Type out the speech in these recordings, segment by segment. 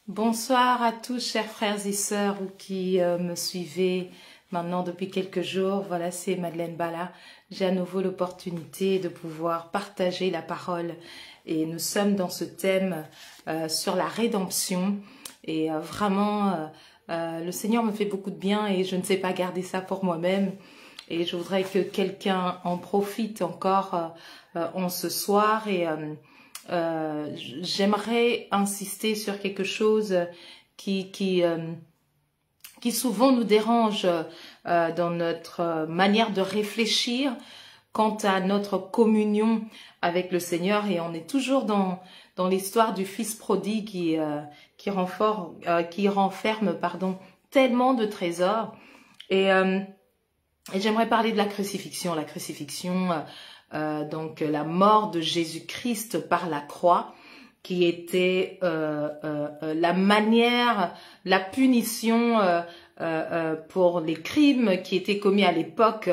Bonsoir à tous, chers frères et sœurs qui me suivez maintenant depuis quelques jours. Voilà, c'est Madeleine Bala. J'ai à nouveau l'opportunité de pouvoir partager la parole. Et nous sommes dans ce thème sur la rédemption. Et vraiment, le Seigneur me fait beaucoup de bien et je ne sais pas garder ça pour moi-même. Et je voudrais que quelqu'un en profite encore en ce soir. Et j'aimerais insister sur quelque chose qui souvent nous dérange dans notre manière de réfléchir quant à notre communion avec le Seigneur. Et on est toujours dans l'histoire du fils prodigue qui renferme tellement de trésors. Et j'aimerais parler de la crucifixion. La crucifixion, donc la mort de Jésus-Christ par la croix, qui était la manière, la punition pour les crimes qui étaient commis à l'époque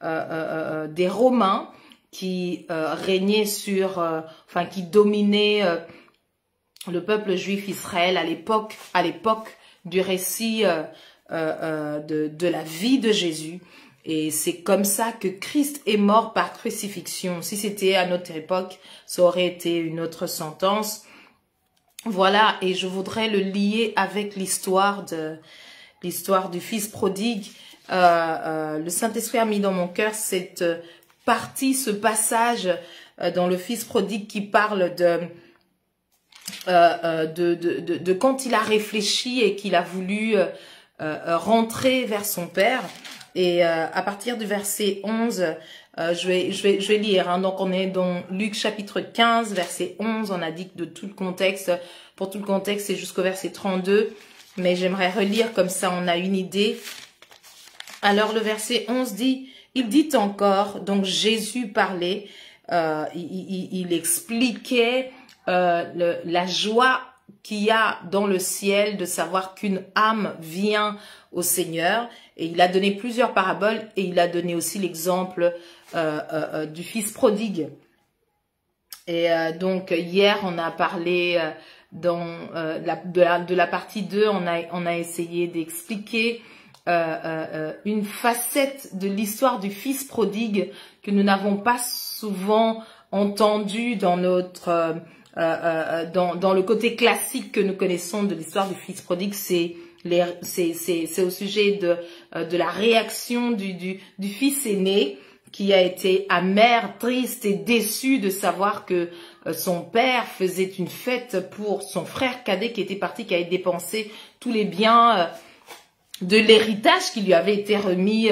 des Romains qui régnaient qui dominaient le peuple juif Israël à l'époque du récit de la vie de Jésus. Et c'est comme ça que Christ est mort par crucifixion. Si c'était à notre époque, ça aurait été une autre sentence. Voilà, et je voudrais le lier avec l'histoire du fils prodigue. Le Saint-Esprit a mis dans mon cœur cette partie, ce passage dans le fils prodigue qui parle de quand il a réfléchi et qu'il a voulu rentrer vers son père. Et à partir du verset 11, je vais lire. Hein. Donc on est dans Luc chapitre 15, verset 11. On a dit que pour tout le contexte, c'est jusqu'au verset 32. Mais j'aimerais relire comme ça, on a une idée. Alors le verset 11 dit, il dit encore, donc Jésus parlait, il expliquait la joie qu'il y a dans le ciel de savoir qu'une âme vient au Seigneur. Et il a donné plusieurs paraboles et il a donné aussi l'exemple du fils prodigue. Et donc hier on a parlé de la partie 2, on a essayé d'expliquer une facette de l'histoire du fils prodigue que nous n'avons pas souvent entendu dans notre dans le côté classique que nous connaissons de l'histoire du fils prodigue. C'est au sujet de la réaction du fils aîné qui a été amer, triste et déçu de savoir que son père faisait une fête pour son frère cadet qui était parti, qui avait dépensé tous les biens de l'héritage qui lui avait été remis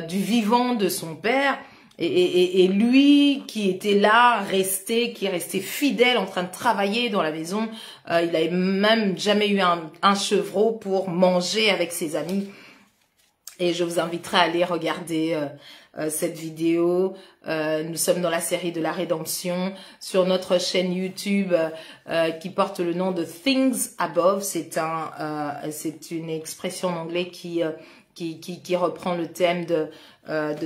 du vivant de son père. Et lui qui était là, qui restait fidèle en train de travailler dans la maison, il n'avait même jamais eu un chevreau pour manger avec ses amis. Et je vous inviterai à aller regarder cette vidéo. Nous sommes dans la série de la rédemption sur notre chaîne YouTube qui porte le nom de Things Above. C'est une expression en anglais qui reprend le thème de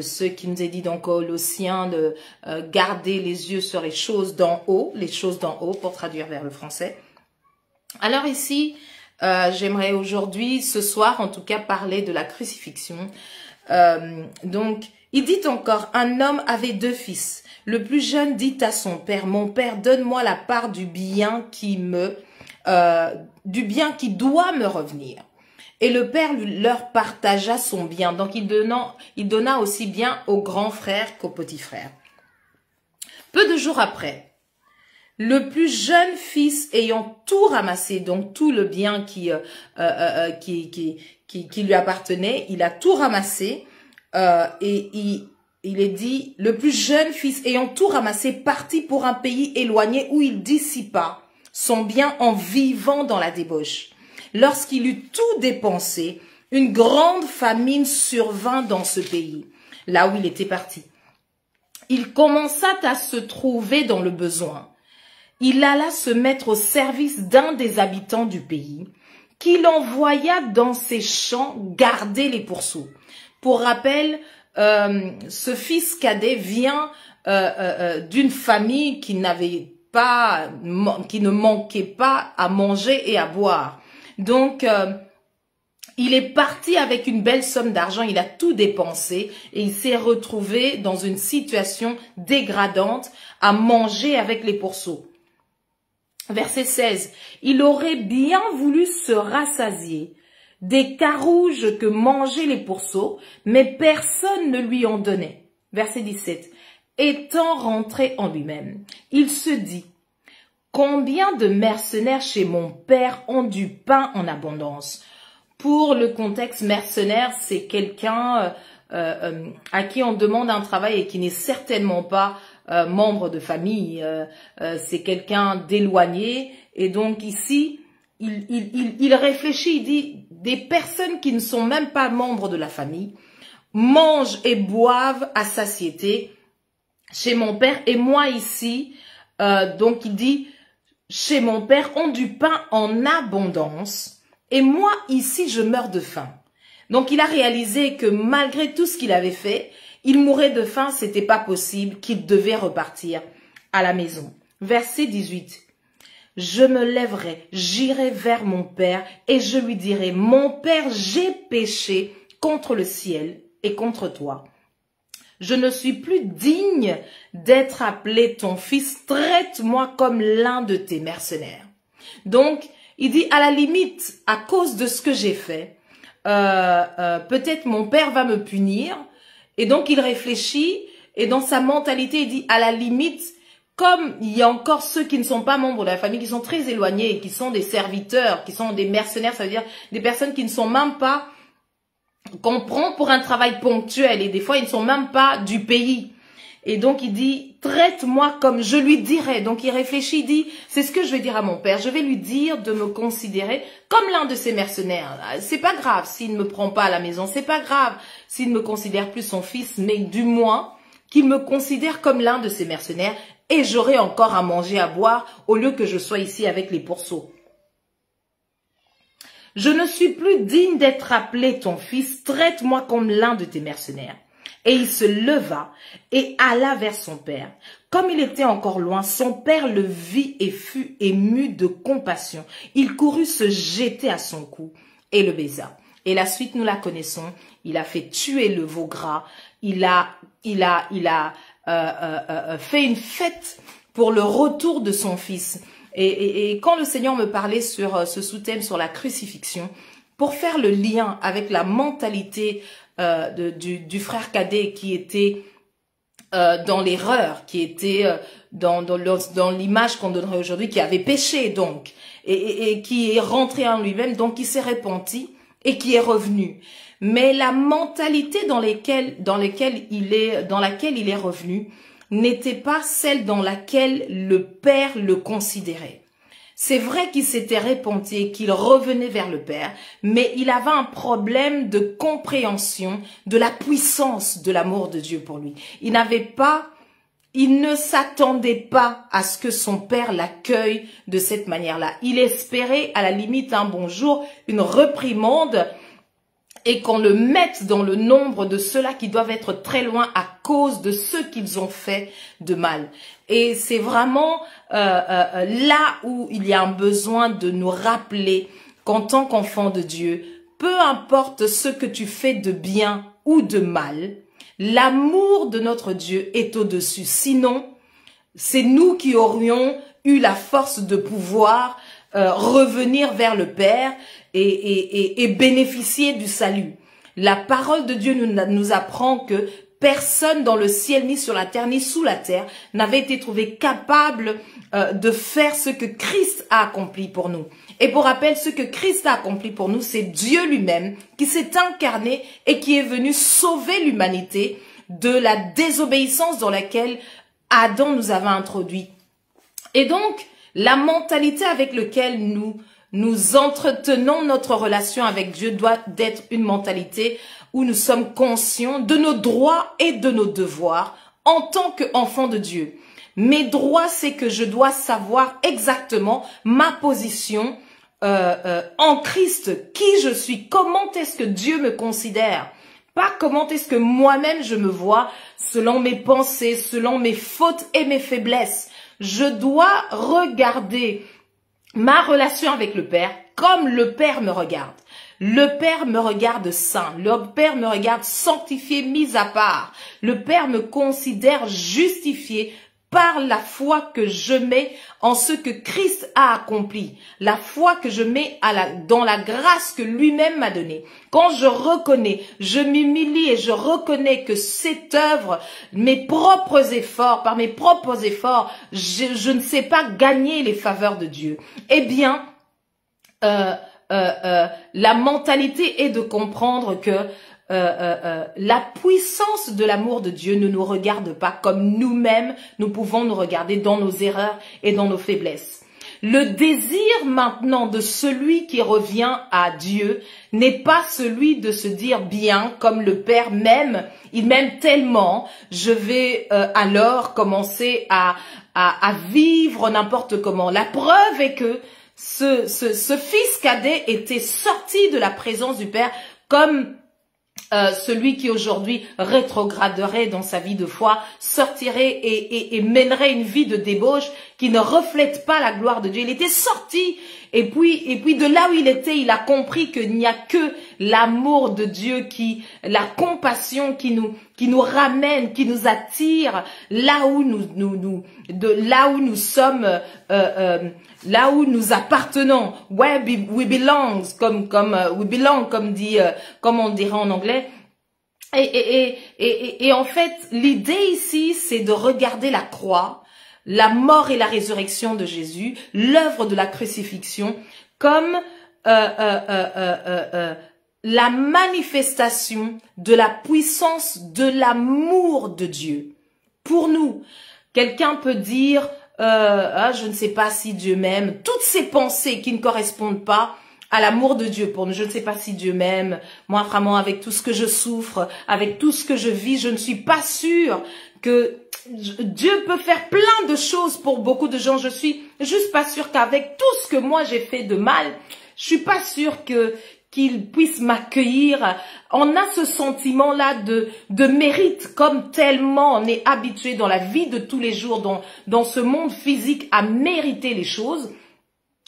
ce qui nous est dit dans Colossiens, de garder les yeux sur les choses d'en haut pour traduire vers le français. Alors ici, j'aimerais aujourd'hui, ce soir en tout cas, parler de la crucifixion. Donc, il dit encore, un homme avait 2 fils. Le plus jeune dit à son père, mon père, donne-moi la part du bien qui doit me revenir. Et le père leur partagea son bien. Donc, il donna aussi bien au grand frère qu'au petit frère. Peu de jours après, le plus jeune fils ayant tout ramassé, donc tout le bien qui lui appartenait, il a tout ramassé. Et il est dit, le plus jeune fils ayant tout ramassé partit pour un pays éloigné où il dissipa son bien en vivant dans la débauche. Lorsqu'il eut tout dépensé, une grande famine survint dans ce pays, là où il était parti. Il commença à se trouver dans le besoin. Il alla se mettre au service d'un des habitants du pays, qu'il envoya dans ses champs garder les pourceaux. Pour rappel, ce fils cadet vient d'une famille qui n'avait qui ne manquait pas à manger et à boire. Donc, il est parti avec une belle somme d'argent, il a tout dépensé et il s'est retrouvé dans une situation dégradante à manger avec les pourceaux. Verset 16, il aurait bien voulu se rassasier des carouges que mangeaient les pourceaux, mais personne ne lui en donnait. Verset 17, étant rentré en lui-même, il se dit, combien de mercenaires chez mon père ont du pain en abondance? Pour le contexte, mercenaire, c'est quelqu'un à qui on demande un travail et qui n'est certainement pas membre de famille. C'est quelqu'un d'éloigné. Et donc ici, il réfléchit, il dit, des personnes qui ne sont même pas membres de la famille mangent et boivent à satiété chez mon père. Et moi ici, donc il dit, chez mon père ont du pain en abondance. Et moi, ici, je meurs de faim. Donc, il a réalisé que malgré tout ce qu'il avait fait, il mourait de faim, c'était pas possible, qu'il devait repartir à la maison. Verset 18. Je me lèverai, j'irai vers mon père et je lui dirai, mon père, j'ai péché contre le ciel et contre toi. Je ne suis plus digne d'être appelé ton fils, traite-moi comme l'un de tes mercenaires. Donc, il dit, à la limite, à cause de ce que j'ai fait, peut-être mon père va me punir. Et donc, il réfléchit et dans sa mentalité, il dit, à la limite, comme il y a encore ceux qui ne sont pas membres de la famille, qui sont très éloignés, qui sont des serviteurs, qui sont des mercenaires, ça veut dire des personnes qui ne sont même pas, qu'on prend pour un travail ponctuel et des fois, ils ne sont même pas du pays. Et donc, il dit, traite-moi comme je lui dirai. Donc, il réfléchit, il dit, c'est ce que je vais dire à mon père. Je vais lui dire de me considérer comme l'un de ses mercenaires. C'est pas grave s'il ne me prend pas à la maison. C'est pas grave s'il ne me considère plus son fils, mais du moins, qu'il me considère comme l'un de ses mercenaires et j'aurai encore à manger, à boire, au lieu que je sois ici avec les pourceaux. Je ne suis plus digne d'être appelé ton fils. Traite-moi comme l'un de tes mercenaires. Et il se leva et alla vers son père. Comme il était encore loin, son père le vit et fut ému de compassion. Il courut se jeter à son cou et le baisa. Et la suite, nous la connaissons. Il a fait tuer le veau gras. Il a fait une fête pour le retour de son fils. Et quand le Seigneur me parlait sur ce sous-thème, sur la crucifixion, pour faire le lien avec la mentalité du frère cadet qui était dans l'erreur, qui était dans l'image qu'on donnerait aujourd'hui, qui avait péché donc, et qui est rentré en lui-même, donc qui s'est repenti et qui est revenu. Mais la mentalité dans laquelle il est revenu n'était pas celle dans laquelle le Père le considérait. C'est vrai qu'il s'était repenti, qu'il revenait vers le Père, mais il avait un problème de compréhension de la puissance de l'amour de Dieu pour lui. Il ne s'attendait pas à ce que son Père l'accueille de cette manière-là. Il espérait à la limite un bonjour, une reprimande, et qu'on le mette dans le nombre de ceux-là qui doivent être très loin à cause de ce qu'ils ont fait de mal. Et c'est vraiment là où il y a un besoin de nous rappeler qu'en tant qu'enfant de Dieu, peu importe ce que tu fais de bien ou de mal, l'amour de notre Dieu est au-dessus. Sinon, c'est nous qui aurions eu la force de pouvoir revenir vers le Père et bénéficier du salut. La parole de Dieu nous apprend que personne dans le ciel, ni sur la terre, ni sous la terre, n'avait été trouvé capable de faire ce que Christ a accompli pour nous. Et pour rappel, ce que Christ a accompli pour nous, c'est Dieu lui-même qui s'est incarné et qui est venu sauver l'humanité de la désobéissance dans laquelle Adam nous avait introduit. Et donc, la mentalité avec laquelle nous entretenons notre relation avec Dieu doit être une mentalité où nous sommes conscients de nos droits et de nos devoirs en tant qu'enfants de Dieu. Mes droits, c'est que je dois savoir exactement ma position en Christ, qui je suis, comment est-ce que Dieu me considère, pas comment est-ce que moi-même je me vois selon mes pensées, selon mes fautes et mes faiblesses. Je dois regarder ma relation avec le Père comme le Père me regarde. Le Père me regarde saint, le Père me regarde sanctifié, mis à part. Le Père me considère justifié par la foi que je mets en ce que Christ a accompli, la foi que je mets dans la grâce que lui-même m'a donnée. Quand je reconnais, je m'humilie et je reconnais que cette œuvre, mes propres efforts, par mes propres efforts, je ne sais pas gagner les faveurs de Dieu. Eh bien, la mentalité est de comprendre que la puissance de l'amour de Dieu ne nous regarde pas comme nous-mêmes, nous pouvons nous regarder dans nos erreurs et dans nos faiblesses. Le désir maintenant de celui qui revient à Dieu n'est pas celui de se dire bien comme le Père m'aime, il m'aime tellement, je vais alors commencer à vivre n'importe comment. La preuve est que ce fils cadet était sorti de la présence du Père comme celui qui aujourd'hui rétrograderait dans sa vie de foi, sortirait et mènerait une vie de débauche qui ne reflète pas la gloire de Dieu. Il était sorti et puis de là où il était, il a compris qu'il n'y a que l'amour de Dieu la compassion qui nous ramène, qui nous attire là où là où nous sommes, là où nous appartenons, where we belong, we belong, comme on dirait en anglais. Et en fait, l'idée ici, c'est de regarder la croix, la mort et la résurrection de Jésus, l'œuvre de la crucifixion, comme la manifestation de la puissance de l'amour de Dieu pour nous. Quelqu'un peut dire je ne sais pas si Dieu m'aime. Toutes ces pensées qui ne correspondent pas à l'amour de Dieu pour nous. Je ne sais pas si Dieu m'aime. Moi, vraiment, avec tout ce que je souffre, avec tout ce que je vis, je ne suis pas sûre que Dieu peut faire plein de choses pour beaucoup de gens. Je suis juste pas sûre qu'avec tout ce que moi j'ai fait de mal, je suis pas sûre qu'il puisse m'accueillir. On a ce sentiment-là de mérite, comme tellement on est habitué dans la vie de tous les jours, dans ce monde physique, à mériter les choses.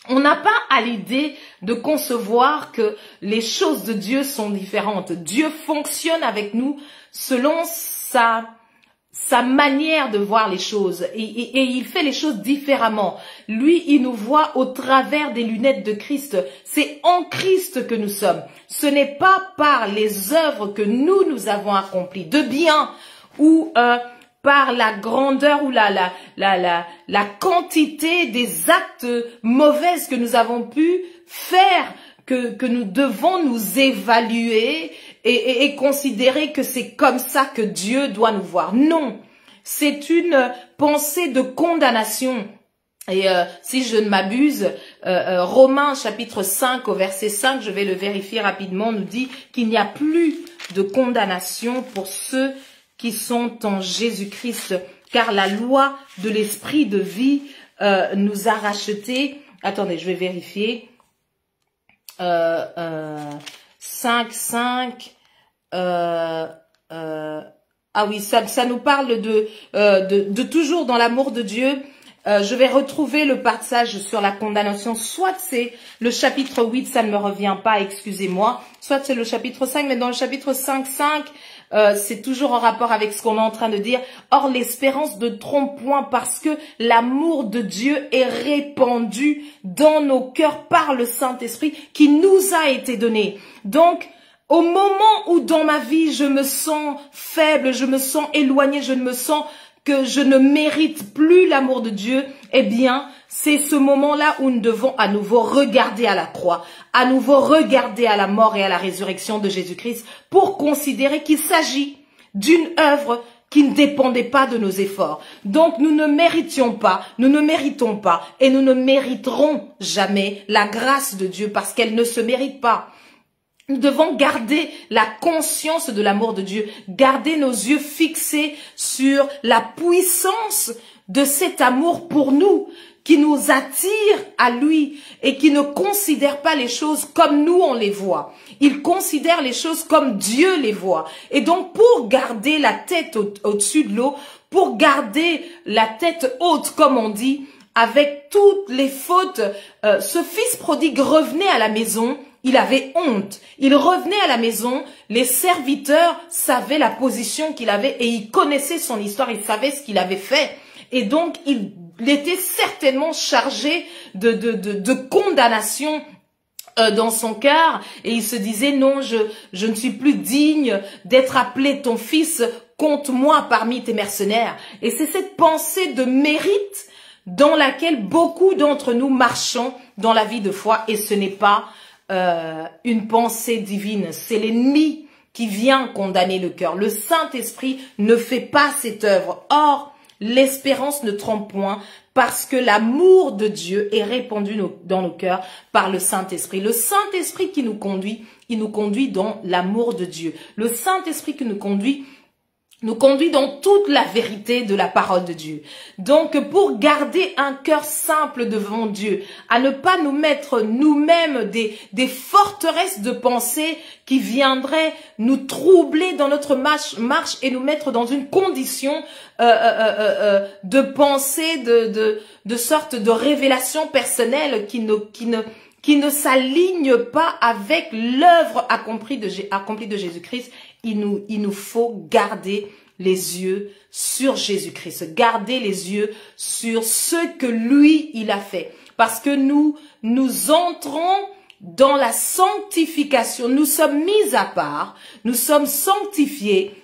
On n'a pas à l'idée de concevoir que les choses de Dieu sont différentes. Dieu fonctionne avec nous selon sa manière de voir les choses et il fait les choses différemment. Lui, il nous voit au travers des lunettes de Christ. C'est en Christ que nous sommes. Ce n'est pas par les œuvres que nous avons accomplies de bien ou par la grandeur ou la quantité des actes mauvais que nous avons pu faire que nous devons nous évaluer et considérer que c'est comme ça que Dieu doit nous voir. Non, c'est une pensée de condamnation. Et si je ne m'abuse, Romains chapitre 5 au verset 5, je vais le vérifier rapidement, nous dit qu'il n'y a plus de condamnation pour ceux qui sont en Jésus-Christ, car la loi de l'esprit de vie nous a rachetés. Attendez, je vais vérifier. 5. Ah oui, ça nous parle de toujours dans l'amour de Dieu. Je vais retrouver le passage sur la condamnation. Soit c'est le chapitre 8, ça ne me revient pas, excusez-moi. Soit c'est le chapitre 5, mais dans le chapitre 5, c'est toujours en rapport avec ce qu'on est en train de dire. Or, l'espérance ne trompe point parce que l'amour de Dieu est répandu dans nos cœurs par le Saint-Esprit qui nous a été donné. Donc, au moment où dans ma vie, je me sens faible, je me sens éloignée, je me sens que je ne mérite plus l'amour de Dieu, eh bien, c'est ce moment-là où nous devons à nouveau regarder à la croix, à nouveau regarder à la mort et à la résurrection de Jésus-Christ pour considérer qu'il s'agit d'une œuvre qui ne dépendait pas de nos efforts. Donc, nous ne méritons pas et nous ne mériterons jamais la grâce de Dieu parce qu'elle ne se mérite pas. Nous devons garder la conscience de l'amour de Dieu, garder nos yeux fixés sur la puissance de cet amour pour nous, qui nous attire à lui et qui ne considère pas les choses comme nous on les voit. Il considère les choses comme Dieu les voit. Et donc, pour garder la tête au-dessus de l'eau, pour garder la tête haute, comme on dit, avec toutes les fautes. Ce fils prodigue revenait à la maison, il avait honte. Il revenait à la maison, les serviteurs savaient la position qu'il avait et ils connaissaient son histoire, ils savaient ce qu'il avait fait. Et donc, il était certainement chargé de condamnation dans son cœur, et il se disait non, je ne suis plus digne d'être appelé ton fils, compte-moi parmi tes mercenaires. Et c'est cette pensée de mérite dans laquelle beaucoup d'entre nous marchons dans la vie de foi, et ce n'est pas une pensée divine, c'est l'ennemi qui vient condamner le cœur. Le Saint-Esprit ne fait pas cette œuvre. Or, l'espérance ne trompe point, parce que l'amour de Dieu est répandu dans nos cœurs par le Saint-Esprit. Le Saint-Esprit qui nous conduit, il nous conduit dans l'amour de Dieu. Le Saint-Esprit qui nous conduit dans toute la vérité de la parole de Dieu. Donc, pour garder un cœur simple devant Dieu, à ne pas nous mettre nous-mêmes des forteresses de pensée qui viendraient nous troubler dans notre marche et nous mettre dans une condition de pensée, de sorte de révélation personnelle qui ne s'aligne pas avec l'œuvre accomplie de Jésus-Christ. Il nous faut garder les yeux sur Jésus-Christ, garder les yeux sur ce que lui, il a fait. Parce que nous entrons dans la sanctification, nous sommes mis à part, nous sommes sanctifiés.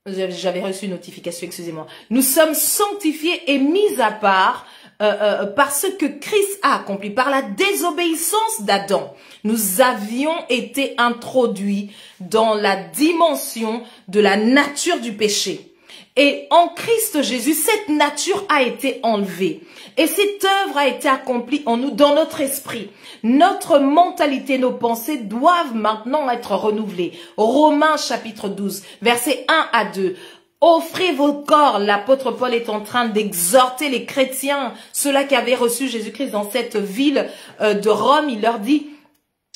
J'avais reçu une notification, excusez-moi. Nous sommes sanctifiés et mis à part par ce que Christ a accompli, par la désobéissance d'Adam. Nous avions été introduits dans la dimension de la nature du péché. Et en Christ Jésus, cette nature a été enlevée. Et cette œuvre a été accomplie en nous, dans notre esprit. Notre mentalité, nos pensées doivent maintenant être renouvelées. Romains chapitre 12, versets 1 à 2. Offrez vos corps, l'apôtre Paul est en train d'exhorter les chrétiens, ceux-là qui avaient reçu Jésus-Christ dans cette ville de Rome. Il leur dit,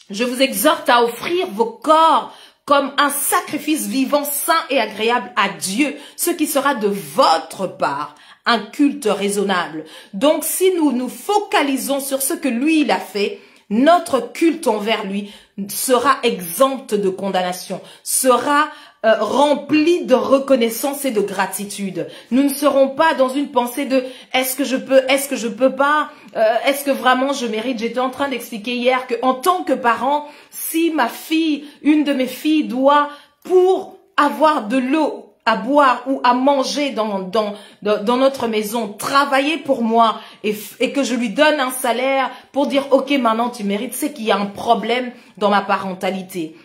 je vous exhorte à offrir vos corps comme un sacrifice vivant, saint et agréable à Dieu, ce qui sera de votre part un culte raisonnable. Donc si nous nous focalisons sur ce que lui il a fait, notre culte envers lui sera exempt de condamnation, sera rempli de reconnaissance et de gratitude. Nous ne serons pas dans une pensée de est-ce que je peux pas, est-ce que vraiment je mérite. J'étais en train d'expliquer hier que en tant que parent, si ma fille, une de mes filles doit, pour avoir de l'eau à boire ou à manger dans notre maison, travailler pour moi et que je lui donne un salaire pour dire ok maintenant tu mérites, c'est qu'il y a un problème dans ma parentalité.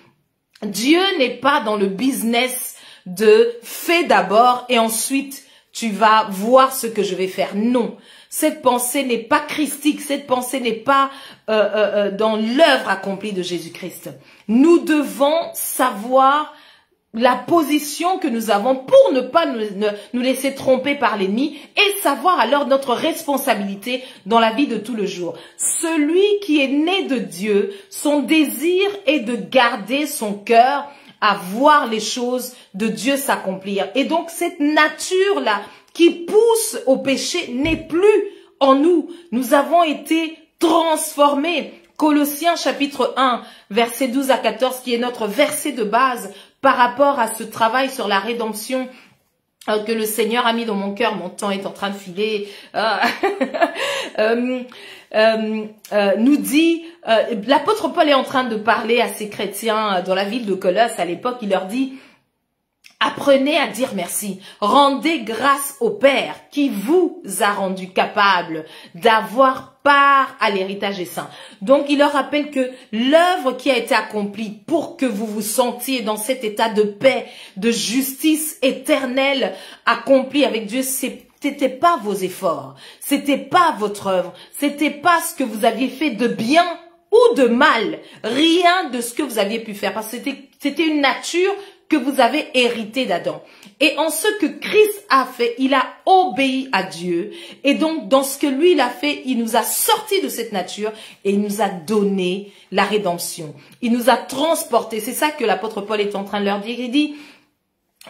Dieu n'est pas dans le business de fais d'abord et ensuite tu vas voir ce que je vais faire. Non, cette pensée n'est pas christique, cette pensée n'est pas dans l'œuvre accomplie de Jésus-Christ. Nous devons savoir la position que nous avons pour ne pas nous laisser tromper par l'ennemi et savoir alors notre responsabilité dans la vie de tout le jour. Celui qui est né de Dieu, son désir est de garder son cœur à voir les choses de Dieu s'accomplir. Et donc cette nature-là qui pousse au péché n'est plus en nous. Nous avons été transformés. Colossiens chapitre 1, verset 12 à 14, qui est notre verset de base par rapport à ce travail sur la rédemption que le Seigneur a mis dans mon cœur. Mon temps est en train de filer. Nous dit, l'apôtre Paul est en train de parler à ces chrétiens dans la ville de Colosse à l'époque. Il leur dit, apprenez à dire merci. Rendez grâce au Père qui vous a rendu capable d'avoir part à l'héritage des saints. Donc, il leur rappelle que l'œuvre qui a été accomplie pour que vous vous sentiez dans cet état de paix, de justice éternelle accomplie avec Dieu, c'était pas vos efforts, c'était pas votre œuvre, c'était pas ce que vous aviez fait de bien ou de mal, rien de ce que vous aviez pu faire, parce que c'était une nature que vous avez hérité d'Adam. Et en ce que Christ a fait, il a obéi à Dieu. Et donc, dans ce que lui, il a fait, il nous a sortis de cette nature et il nous a donné la rédemption. Il nous a transportés. C'est ça que l'apôtre Paul est en train de leur dire. Il dit,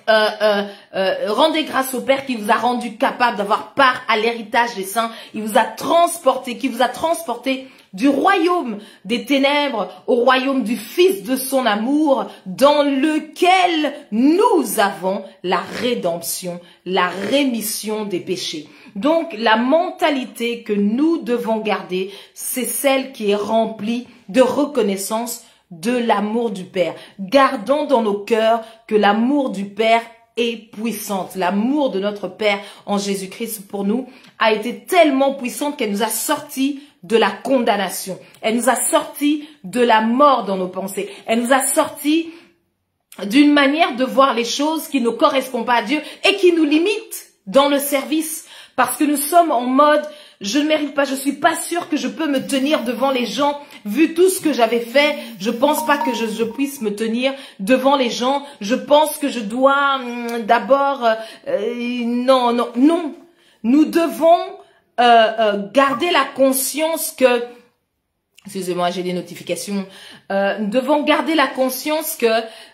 Rendez grâce au Père qui vous a rendu capable d'avoir part à l'héritage des saints. Il vous a transporté, qui vous a transporté du royaume des ténèbres au royaume du Fils de son amour, dans lequel nous avons la rédemption, la rémission des péchés. Donc, la mentalité que nous devons garder, c'est celle qui est remplie de reconnaissance de l'amour du Père. Gardons dans nos cœurs que l'amour du Père est puissante. L'amour de notre Père en Jésus-Christ pour nous a été tellement puissante qu'elle nous a sortis de la condamnation. Elle nous a sortis de la mort dans nos pensées. Elle nous a sortis d'une manière de voir les choses qui ne correspondent pas à Dieu et qui nous limite dans le service. Parce que nous sommes en mode, je ne mérite pas, je suis pas sûre que je peux me tenir devant les gens. Vu tout ce que j'avais fait, je pense pas que je puisse me tenir devant les gens. Je pense que je dois d'abord... non. Nous devons garder la conscience que... Excusez-moi, j'ai des notifications. Nous devons garder la conscience que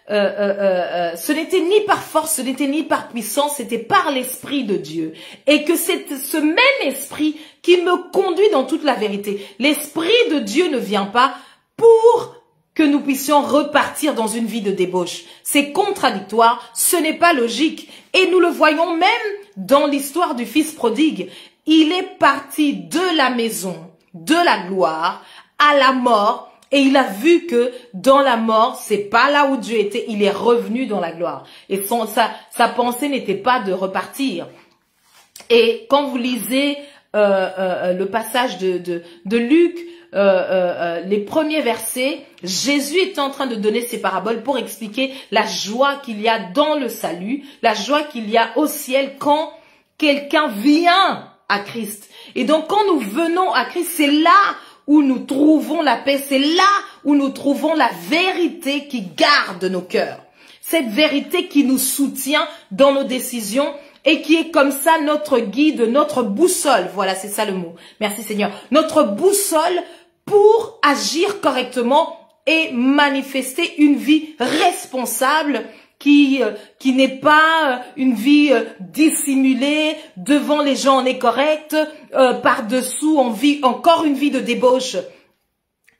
ce n'était ni par force, ce n'était ni par puissance, c'était par l'Esprit de Dieu. Et que c'est ce même Esprit qui me conduit dans toute la vérité. L'Esprit de Dieu ne vient pas pour que nous puissions repartir dans une vie de débauche. C'est contradictoire, ce n'est pas logique. Et nous le voyons même dans l'histoire du Fils prodigue. Il est parti de la maison, de la gloire, à la mort, et il a vu que dans la mort, c'est pas là où Dieu était, il est revenu dans la gloire. Et sa pensée n'était pas de repartir. Et quand vous lisez le passage de Luc, les premiers versets, Jésus est en train de donner ces paraboles pour expliquer la joie qu'il y a dans le salut, la joie qu'il y a au ciel quand quelqu'un vient à Christ. Et donc quand nous venons à Christ, c'est là où nous trouvons la paix, c'est là où nous trouvons la vérité qui garde nos cœurs. Cette vérité qui nous soutient dans nos décisions et qui est comme ça notre guide, notre boussole. Voilà, c'est ça le mot. Merci Seigneur. Notre boussole pour agir correctement et manifester une vie responsable qui n'est pas une vie dissimulée, devant les gens on est correct, par-dessous on vit encore une vie de débauche.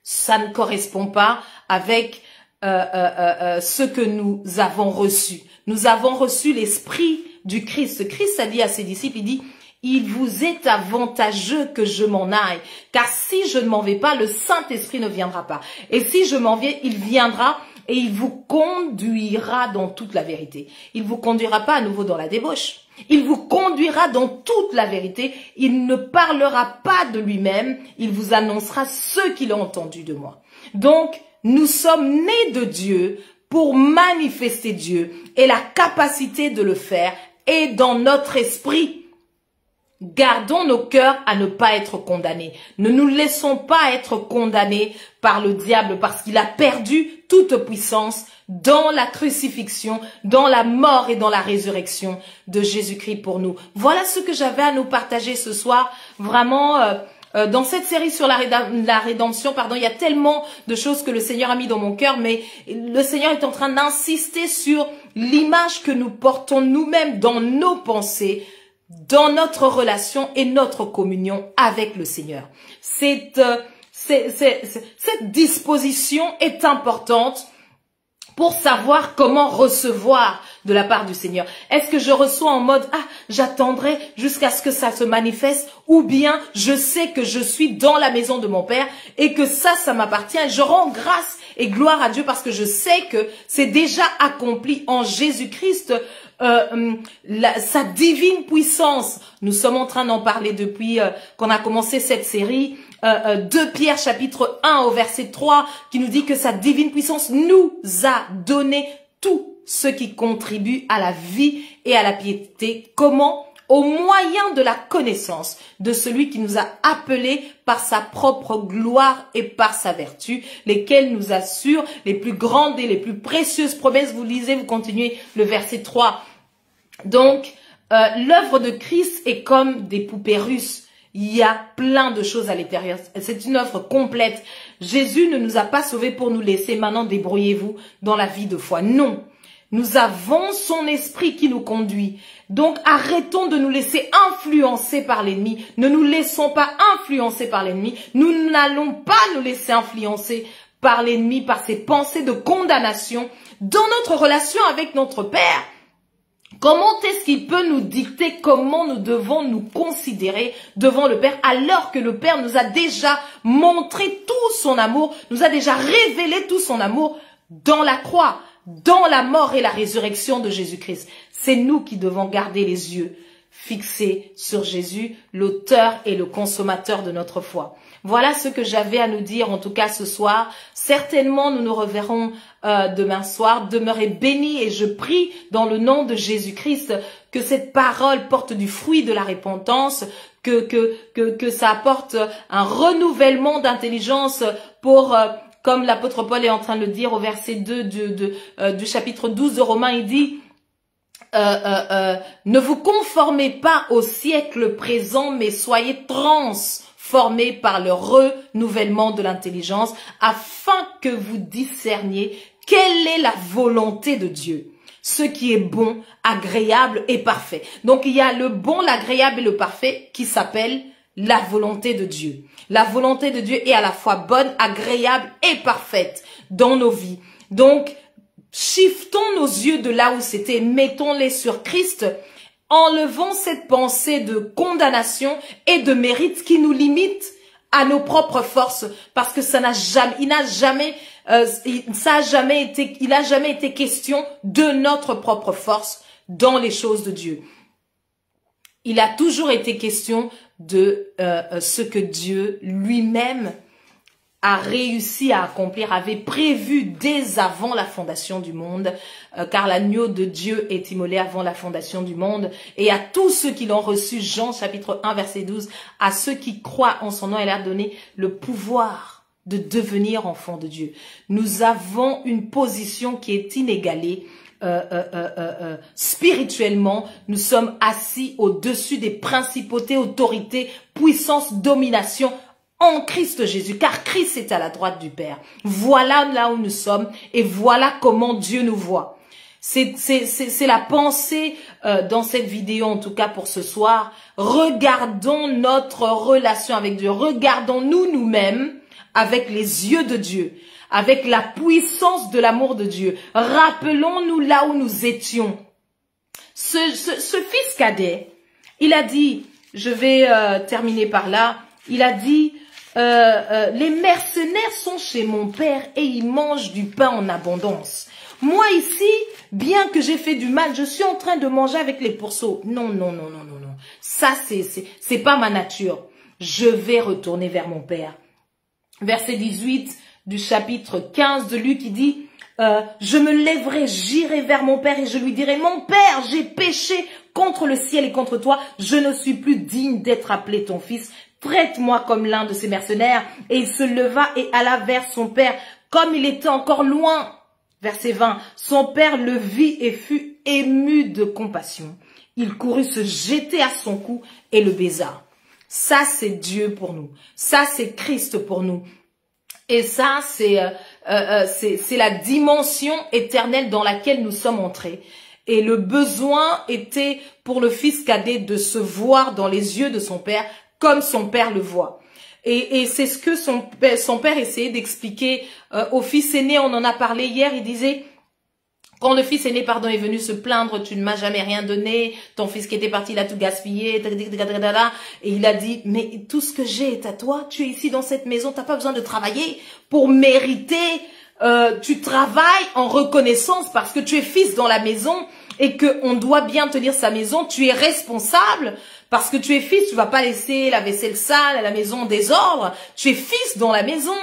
Ça ne correspond pas avec ce que nous avons reçu. Nous avons reçu l'Esprit du Christ. Christ a dit à ses disciples, il dit, il vous est avantageux que je m'en aille, car si je ne m'en vais pas, le Saint-Esprit ne viendra pas. Et si je m'en vais, il viendra et il vous conduira dans toute la vérité. Il ne vous conduira pas à nouveau dans la débauche. Il vous conduira dans toute la vérité. Il ne parlera pas de lui-même. Il vous annoncera ce qu'il a entendu de moi. Donc, nous sommes nés de Dieu pour manifester Dieu. Et la capacité de le faire est dans notre esprit. Gardons nos cœurs à ne pas être condamnés. Ne nous laissons pas être condamnés par le diable parce qu'il a perdu toute puissance dans la crucifixion, dans la mort et dans la résurrection de Jésus-Christ pour nous. Voilà ce que j'avais à nous partager ce soir. Vraiment, dans cette série sur la rédemption, pardon, il y a tellement de choses que le Seigneur a mis dans mon cœur, mais le Seigneur est en train d'insister sur l'image que nous portons nous-mêmes dans nos pensées, dans notre relation et notre communion avec le Seigneur. Cette disposition est importante pour savoir comment recevoir de la part du Seigneur. Est-ce que je reçois en mode, ah, j'attendrai jusqu'à ce que ça se manifeste, ou bien je sais que je suis dans la maison de mon Père et que ça m'appartient. Je rends grâce et gloire à Dieu parce que je sais que c'est déjà accompli en Jésus-Christ. Sa divine puissance. Nous sommes en train d'en parler depuis qu'on a commencé cette série. 2 Pierre chapitre 1 au verset 3 qui nous dit que sa divine puissance nous a donné tout ce qui contribue à la vie et à la piété. Comment? Au moyen de la connaissance de celui qui nous a appelés par sa propre gloire et par sa vertu, lesquels nous assurent les plus grandes et les plus précieuses promesses. Vous lisez, vous continuez le verset 3. Donc, l'œuvre de Christ est comme des poupées russes. Il y a plein de choses à l'intérieur. C'est une œuvre complète. Jésus ne nous a pas sauvés pour nous laisser. Maintenant, débrouillez-vous dans la vie de foi. Non. Nous avons son esprit qui nous conduit. Donc arrêtons de nous laisser influencer par l'ennemi. Ne nous laissons pas influencer par l'ennemi. Nous n'allons pas nous laisser influencer par l'ennemi, par ses pensées de condamnation dans notre relation avec notre Père. Comment est-ce qu'il peut nous dicter comment nous devons nous considérer devant le Père alors que le Père nous a déjà montré tout son amour, nous a déjà révélé tout son amour dans la croix, dans la mort et la résurrection de Jésus-Christ. C'est nous qui devons garder les yeux fixés sur Jésus, l'auteur et le consommateur de notre foi. Voilà ce que j'avais à nous dire, en tout cas ce soir. Certainement, nous nous reverrons demain soir. Demeurez bénis et je prie dans le nom de Jésus-Christ que cette parole porte du fruit de la repentance, que ça apporte un renouvellement d'intelligence pour... comme l'apôtre Paul est en train de le dire au verset 2 du chapitre 12 de Romains, il dit ne vous conformez pas au siècle présent, mais soyez transformés par le renouvellement de l'intelligence, afin que vous discerniez quelle est la volonté de Dieu, ce qui est bon, agréable et parfait. Donc il y a le bon, l'agréable et le parfait qui s'appelle la volonté de Dieu. La volonté de Dieu est à la fois bonne, agréable et parfaite dans nos vies. Donc, shiftons nos yeux de là où c'était, mettons-les sur Christ, enlevons cette pensée de condamnation et de mérite qui nous limite à nos propres forces, parce que ça n'a jamais, il n'a jamais été question de notre propre force dans les choses de Dieu. Il a toujours été question de ce que Dieu lui-même a réussi à accomplir, avait prévu dès avant la fondation du monde, car l'agneau de Dieu est immolé avant la fondation du monde, et à tous ceux qui l'ont reçu, Jean chapitre 1 verset 12, à ceux qui croient en son nom, il a donné le pouvoir de devenir enfants de Dieu. Nous avons une position qui est inégalée. Spirituellement, nous sommes assis au-dessus des principautés, autorités, puissances, dominations en Christ Jésus, car Christ est à la droite du Père. Voilà là où nous sommes et voilà comment Dieu nous voit. C'est la pensée dans cette vidéo, en tout cas pour ce soir. Regardons notre relation avec Dieu, regardons-nous nous-mêmes avec les yeux de Dieu, avec la puissance de l'amour de Dieu. Rappelons-nous là où nous étions. Ce fils cadet, il a dit, je vais terminer par là, il a dit, les mercenaires sont chez mon père et ils mangent du pain en abondance. Moi ici, bien que j'ai fait du mal, je suis en train de manger avec les pourceaux. Non, non, non, non, non, non. Ça, c'est pas ma nature. Je vais retourner vers mon père. Verset 18 du chapitre 15 de Luc, il dit, je me lèverai, j'irai vers mon père et je lui dirai, mon père, j'ai péché contre le ciel et contre toi, je ne suis plus digne d'être appelé ton fils, traite-moi comme l'un de ces mercenaires. Et il se leva et alla vers son père, comme il était encore loin. Verset 20, son père le vit et fut ému de compassion. Il courut se jeter à son cou et le baisa. Ça, c'est Dieu pour nous. Ça, c'est Christ pour nous. Et ça, c'est la dimension éternelle dans laquelle nous sommes entrés. Et le besoin était pour le fils cadet de se voir dans les yeux de son père comme son père le voit. Et c'est ce que son père essayait d'expliquer au fils aîné. On en a parlé hier, il disait... Quand le fils aîné, est venu se plaindre, tu ne m'as jamais rien donné, ton fils qui était parti, il a tout gaspillé, et il a dit, mais tout ce que j'ai est à toi, tu es ici dans cette maison, tu n'as pas besoin de travailler pour mériter, tu travailles en reconnaissance parce que tu es fils dans la maison et qu'on doit bien tenir sa maison, tu es responsable parce que tu es fils, tu vas pas laisser la vaisselle sale, la maison en désordre, tu es fils dans la maison.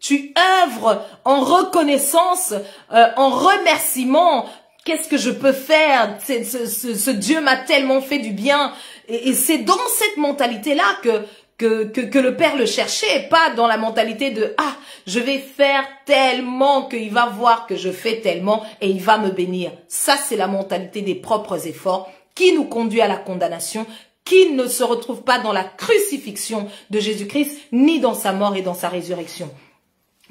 Tu œuvres en reconnaissance, en remerciement. Qu'est-ce que je peux faire? Ce Dieu m'a tellement fait du bien. Et c'est dans cette mentalité-là que le Père le cherchait, pas dans la mentalité de « Ah, je vais faire tellement qu'il va voir que je fais tellement et il va me bénir. » Ça, c'est la mentalité des propres efforts qui nous conduit à la condamnation, qui ne se retrouve pas dans la crucifixion de Jésus-Christ, ni dans sa mort et dans sa résurrection.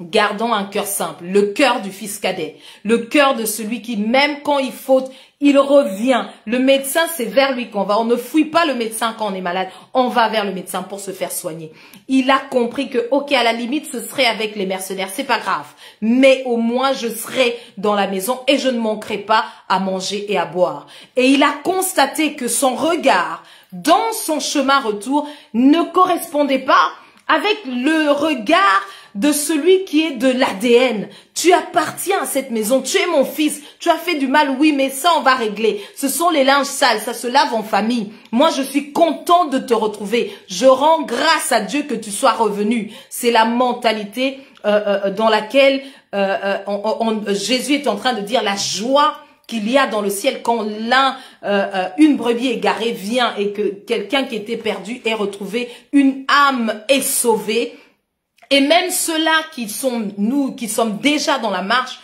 Gardons un cœur simple, le cœur du fils cadet, le cœur de celui qui, même quand il faute, il revient. Le médecin, c'est vers lui qu'on va. On ne fouille pas le médecin quand on est malade. On va vers le médecin pour se faire soigner. Il a compris que, ok, à la limite, ce serait avec les mercenaires. C'est pas grave. Mais au moins, je serai dans la maison et je ne manquerai pas à manger et à boire. Et il a constaté que son regard, dans son chemin retour, ne correspondait pas avec le regard de celui qui est de l'ADN. Tu appartiens à cette maison, tu es mon fils, tu as fait du mal, oui, mais ça on va régler. Ce sont les linges sales, ça se lave en famille. Moi je suis content de te retrouver. Je rends grâce à Dieu que tu sois revenu. C'est la mentalité dans laquelle Jésus est en train de dire la joie qu'il y a dans le ciel quand une brebis égarée vient et que quelqu'un qui était perdu est retrouvé, une âme est sauvée. Et même ceux-là qui sommes déjà dans la marche,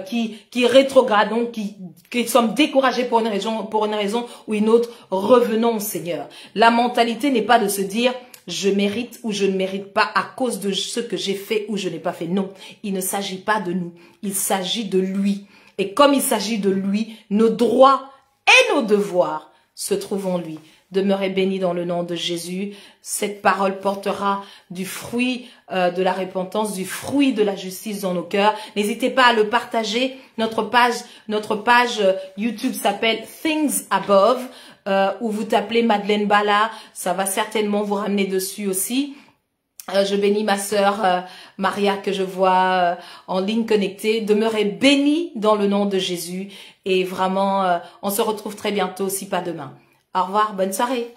qui rétrogradons, qui sommes découragés pour une raison ou une autre, revenons au Seigneur. La mentalité n'est pas de se dire je mérite ou je ne mérite pas à cause de ce que j'ai fait ou je n'ai pas fait. Non, il ne s'agit pas de nous, il s'agit de lui. Et comme il s'agit de lui, nos droits et nos devoirs se trouvent en lui. Demeurez bénis dans le nom de Jésus. Cette parole portera du fruit de la repentance, du fruit de la justice dans nos cœurs. N'hésitez pas à le partager. Notre page YouTube s'appelle Things Above, où vous tapez Madeleine Bala. Ça va certainement vous ramener dessus aussi. Je bénis ma sœur Maria que je vois en ligne connectée. Demeurez bénis dans le nom de Jésus. Et vraiment, on se retrouve très bientôt, si pas demain. Au revoir, bonne soirée.